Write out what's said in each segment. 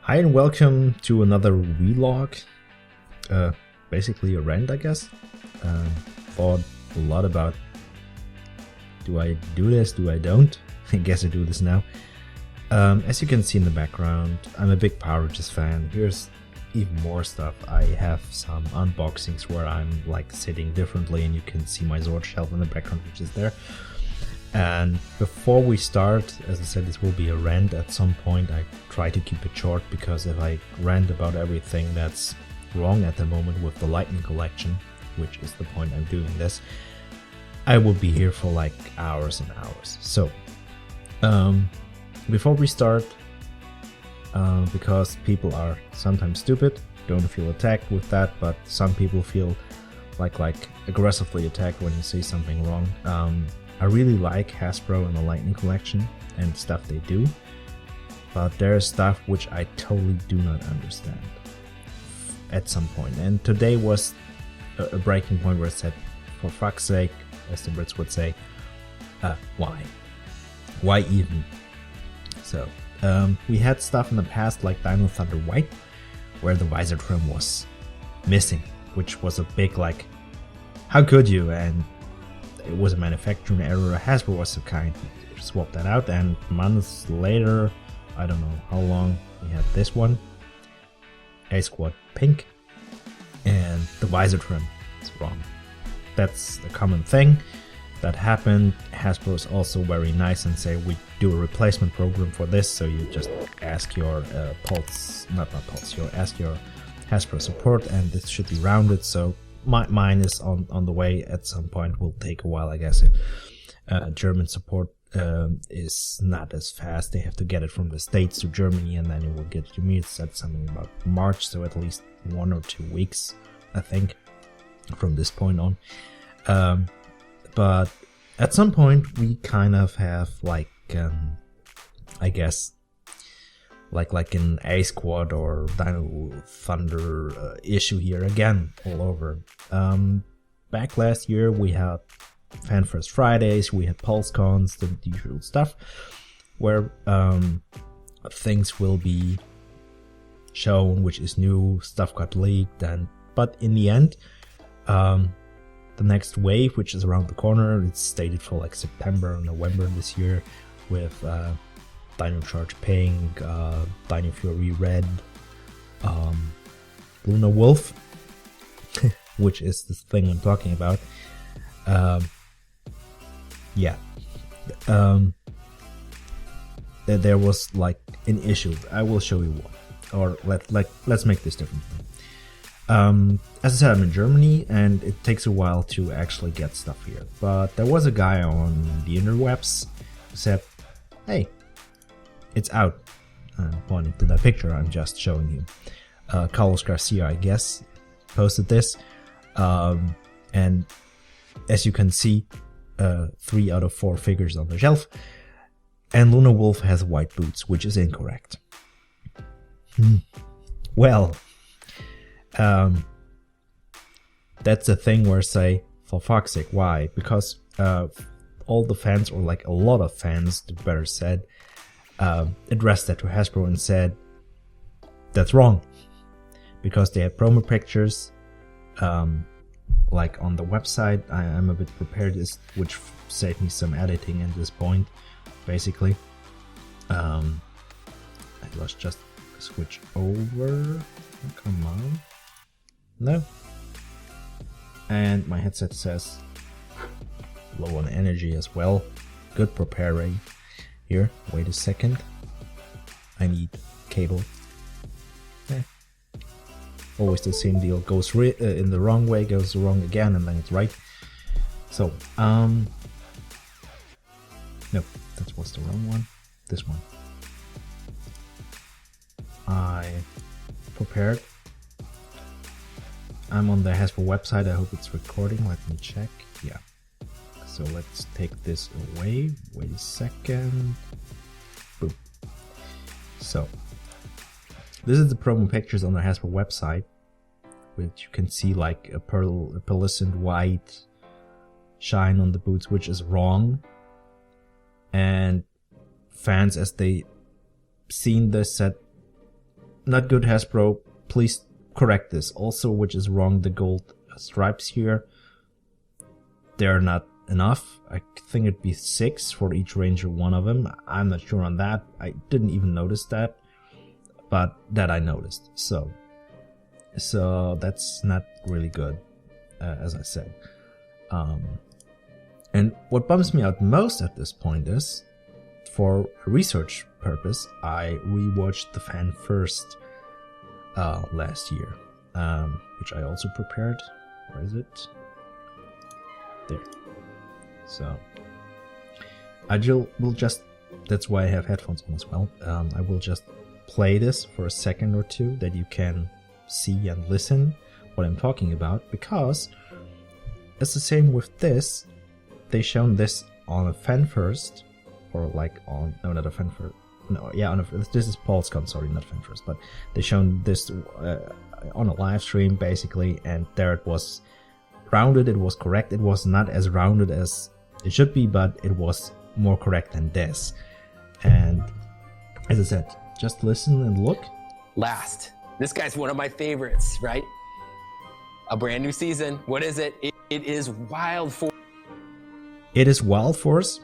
Hi and welcome to another vlog, basically a rant I guess. Thought a lot about, do I do this, do I don't? I guess I do this now. As you can see in the background, I'm a big Power Rangers fan. Here's even more stuff. I have some unboxings where I'm like sitting differently and you can see my sword shelf in the background which is there. And before we start, as I said, this will be a rant at some point. I try to keep it short because if I rant about everything that's wrong at the moment with the Lightning Collection, which is the point I'm doing this, I will be here for like hours and hours. So, before we start, because people are sometimes stupid, don't feel attacked with that, but some people feel like aggressively attacked when you say something wrong. I really like Hasbro and the Lightning Collection and stuff they do, but there's stuff which I totally do not understand at some point. And today was a breaking point where I said, for fuck's sake, as the Brits would say, why? Why even? So, we had stuff in the past like Dino Thunder White, where the visor trim was missing, which was a big like, how could you? And it was a manufacturing error. Hasbro was so kind to swap that out, and months later, I don't know how long, we had this one, A-Squad Pink, and the visor trim is wrong. That's a common thing that happened. Hasbro is also very nice and say we do a replacement program for this, so you just ask your ask your Hasbro support and this should be rounded. So mine is on the way at some point. Will take a while, I guess. German support is not as fast. They have to get it from the States to Germany and then it will get to me. It said something about March, so at least 1 or 2 weeks, I think, from this point on. But at some point we kind of have like, I guess, like an A-Squad or Dino Thunder issue here again all over. Back last year we had Fan First Fridays, we had PulseCons, the usual stuff, where things will be shown, which is new, stuff got leaked, but in the end, the next wave, which is around the corner, it's stated for like September or November this year, with Dino Charge Pink, Dino Fury Red, Lunar Wolf, which is the thing I'm talking about. There was like an issue. I will show you what. Or let's make this different. As I said, I'm in Germany and it takes a while to actually get stuff here. But there was a guy on the interwebs who said, hey, it's out. I'm pointing to that picture I'm just showing you. Carlos Garcia, I guess, posted this. And as you can see, 3 out of 4 figures on the shelf. And Lunar Wolf has white boots, which is incorrect. Well, that's the thing where I say, for fuck's sake, why? Because all the fans, or like a lot of fans, the better said, addressed that to Hasbro and said, that's wrong. Because they had promo pictures, like on the website. I'm a bit prepared, which saved me some editing at this point, basically. Let's just switch over. Come on. No. And my headset says low on energy as well. Good preparing here. Wait a second. I need cable. Yeah. Always the same deal. Goes in the wrong way, goes wrong again, and then it's right. So, no, that was the wrong one. This one. I prepared. I'm on the Hasbro website. I hope it's recording. Let me check. Yeah. So let's take this away. Wait a second. Boom. So this is the promo pictures on the Hasbro website, which you can see like a pearlescent white shine on the boots, which is wrong. And fans, as they seen this, said, not good, Hasbro. Please correct this. Also, which is wrong, the gold stripes here, they're not enough. I think it'd be 6 for each ranger, one of them. I'm not sure on that. I didn't even notice that, but that I noticed. So that's not really good, as I said. And what bums me out most at this point is, for research purpose, I rewatched the Fan First last year, which I also prepared. Where is it? There. So I will just, that's why I have headphones on as well. I will just play this for a second or two that you can see and listen what I'm talking about, because it's the same with this. They shown this on a Fan First, or like on, no, not a Fan First. No, yeah, on a, this is PulseCon, sorry, not Fan First, but they shown this on a live stream basically, and there it was rounded, it was correct. It was not as rounded as it should be, but it was more correct than this. And as I said, just listen and look. Last, this guy's one of my favorites, right? A brand new season. What is it? It is Wild Force. It is Wild Force.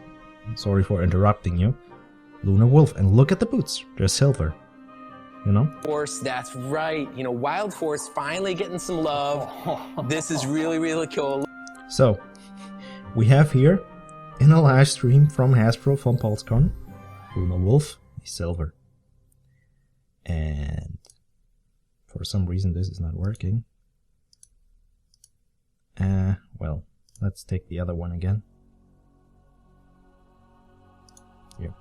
Sorry for interrupting you. Lunar Wolf, and look at the boots. They're silver. You know? Force, that's right. You know, Wild Force finally getting some love. This is really, really cool. So, we have here in a live stream from Hasbro, from PulseCon, Lunar Wolf, he's silver. And for some reason this is not working. Well, let's take the other one again. Here.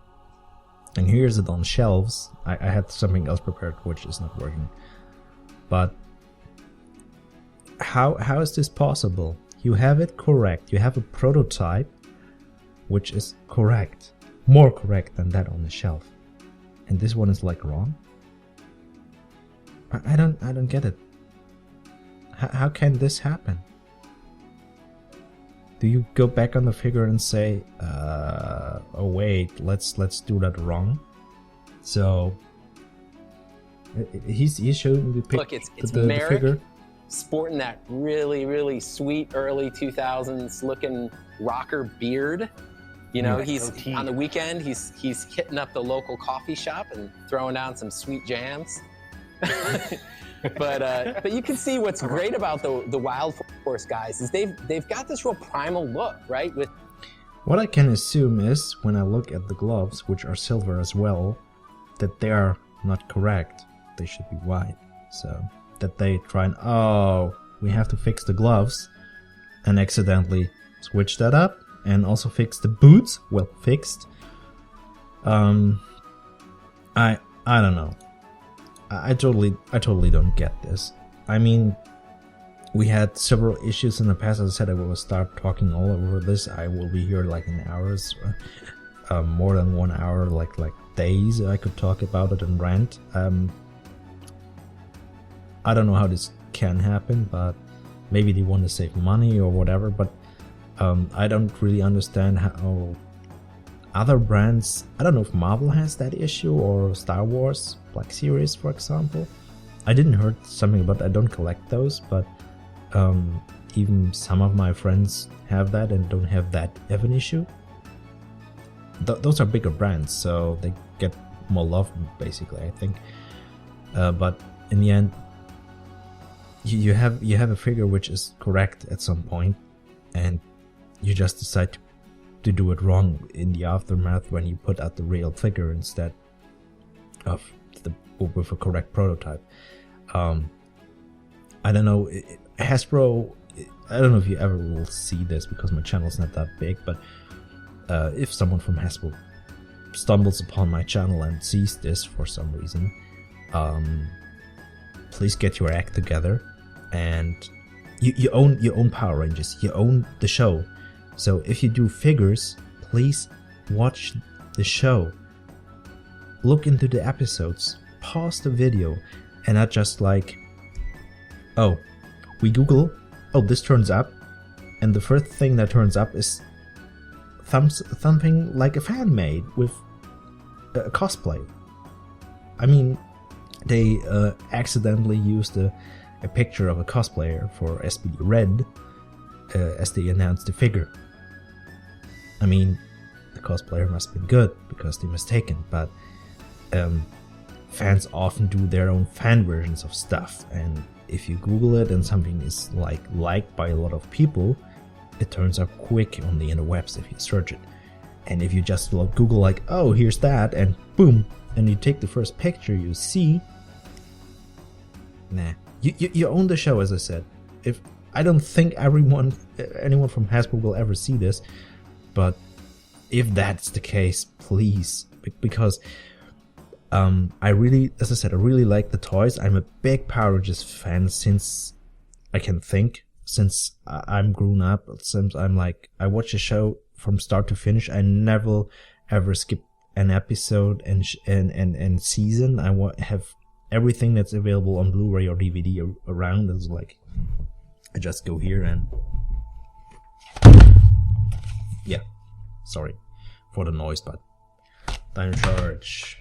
And here's it on shelves. I had something else prepared which is not working. But how is this possible? You have it correct. You have a prototype which is correct. More correct than that on the shelf. And this one is like wrong? I don't get it. How can this happen? Do you go back on the figure and say, oh wait, let's do that wrong? So he's showing the picture. Look, it's Merrick, the figure, sporting that really, really sweet early 2000s looking rocker beard. You know, he's on the weekend. He's hitting up the local coffee shop and throwing down some sweet jams. But you can see what's great about the Wild Force guys is they've got this real primal look, right? With what I can assume is, when I look at the gloves, which are silver as well, that they are not correct. They should be white. So that they try and, oh, we have to fix the gloves, and accidentally switch that up, and also fix the boots. Well, fixed. I don't know. I totally don't get this. I mean, we had several issues in the past. As I said, I will start talking all over this. I will be here like in hours, more than 1 hour, like days. I could talk about it and rant. I don't know how this can happen, but maybe they want to save money or whatever. But I don't really understand how other brands, I don't know if Marvel has that issue or Star Wars Black Series, for example. I didn't heard something about that. I don't collect those, but even some of my friends have that and don't have that of an issue. Those are bigger brands, so they get more love, basically, I think. But in the end, you have a figure which is correct at some point, and you just decide to do it wrong in the aftermath when you put out the real figure instead of with a correct prototype. I don't know, Hasbro, I don't know if you ever will see this because my channel's not that big, but if someone from Hasbro stumbles upon my channel and sees this for some reason, please get your act together. And you own Power Rangers, you own the show. So if you do figures, please watch the show. Look into the episodes, pause the video, and not just like, oh, we Google, oh, this turns up, and the first thing that turns up is something like a fan made with a cosplay. I mean, they accidentally used a picture of a cosplayer for SPD Red as they announced the figure. I mean, the cosplayer must have been good because they mistaken, but fans often do their own fan versions of stuff, and if you Google it and something is liked by a lot of people, it turns up quick on the interwebs if you search it. And if you just Google like, oh, here's that, and boom, and you take the first picture you see, nah. You own the show, as I said. If I don't think anyone from Hasbro will ever see this, but if that's the case, please, because I really, as I said, I really like the toys. I'm a big Power Rangers fan since I can think, since I'm grown up, since I watch the show from start to finish. I never ever skip an episode and season. I have everything that's available on Blu-ray or DVD around. It's like I just go here and yeah, sorry for the noise, but Dino Charge,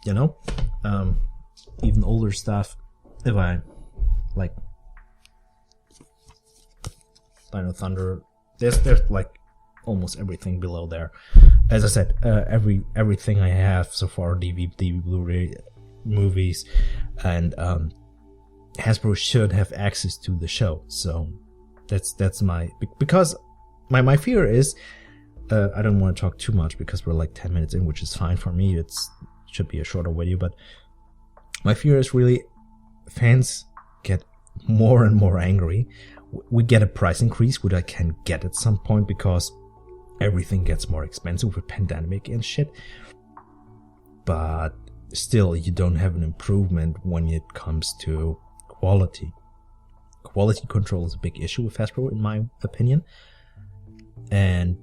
you know, even older stuff. If I like Dino Thunder, there's like almost everything below there. As I said, everything I have so far, DVD, Blu-ray, movies, and Hasbro should have access to the show. So that's my, because my fear is, I don't want to talk too much because we're like 10 minutes in, which is fine for me. It should be a shorter video, but my fear is really fans get more and more angry. We get a price increase, which I can get at some point because everything gets more expensive with pandemic and shit. But still, you don't have an improvement when it comes to quality. Quality control is a big issue with Hasbro, in my opinion. And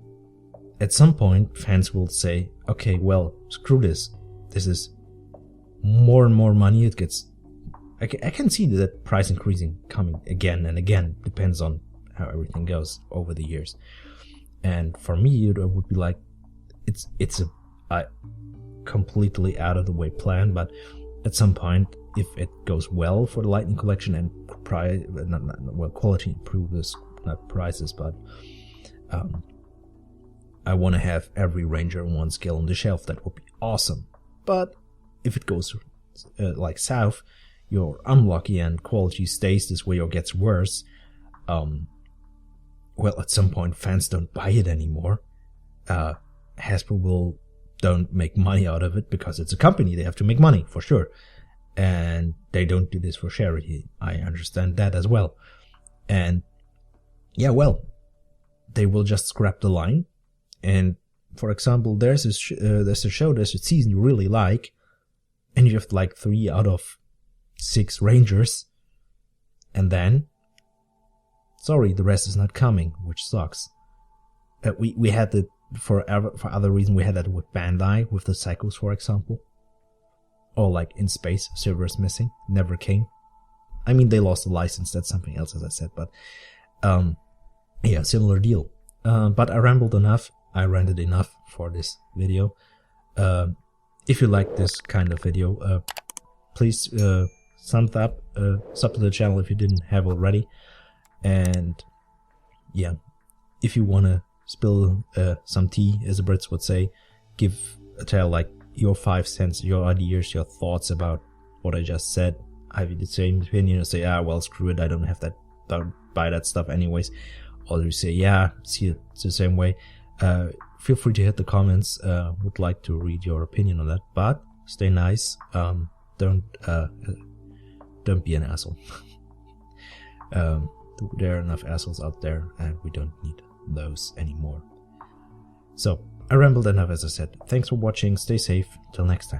at some point, fans will say, okay, well, screw this. This is more and more money. It gets... I can see that price increasing coming again and again. Depends on how everything goes over the years. And for me, it would be like, it's a completely out of the way plan. But at some point, if it goes well for the Lightning Collection and quality improves, not prices, but I want to have every Ranger in one scale on the shelf. That would be awesome. But if it goes like south, you're unlucky and quality stays this way or gets worse, well, at some point fans don't buy it anymore. Hasbro don't make money out of it because it's a company. They have to make money for sure, and they don't do this for charity. I understand that as well. And yeah, well, they will just scrap the line. And for example, there's a season you really like, and you have like 3 out of 6 Rangers, and then sorry, the rest is not coming, which sucks. We had that for other reason. We had that with Bandai, with the Psychos, for example, or like in Space, Silver's missing, never came. I mean, they lost the license. That's something else, as I said, but yeah, similar deal. But I rambled enough. I ranted enough for this video. If you like this kind of video, please thumbs up, sub to the channel if you didn't have already. And yeah, if you want to spill some tea, as the Brits would say, tell like your 5 cents, your ideas, your thoughts about what I just said. I have the same opinion, or say, well, screw it, I don't have that, don't buy that stuff anyways. Or you say, yeah, see it the same way. Feel free to hit the comments. Would like to read your opinion on that, but stay nice. Don't be an asshole. There are enough assholes out there, and we don't need those anymore. So I rambled enough, as I said. Thanks for watching. Stay safe. Till next time.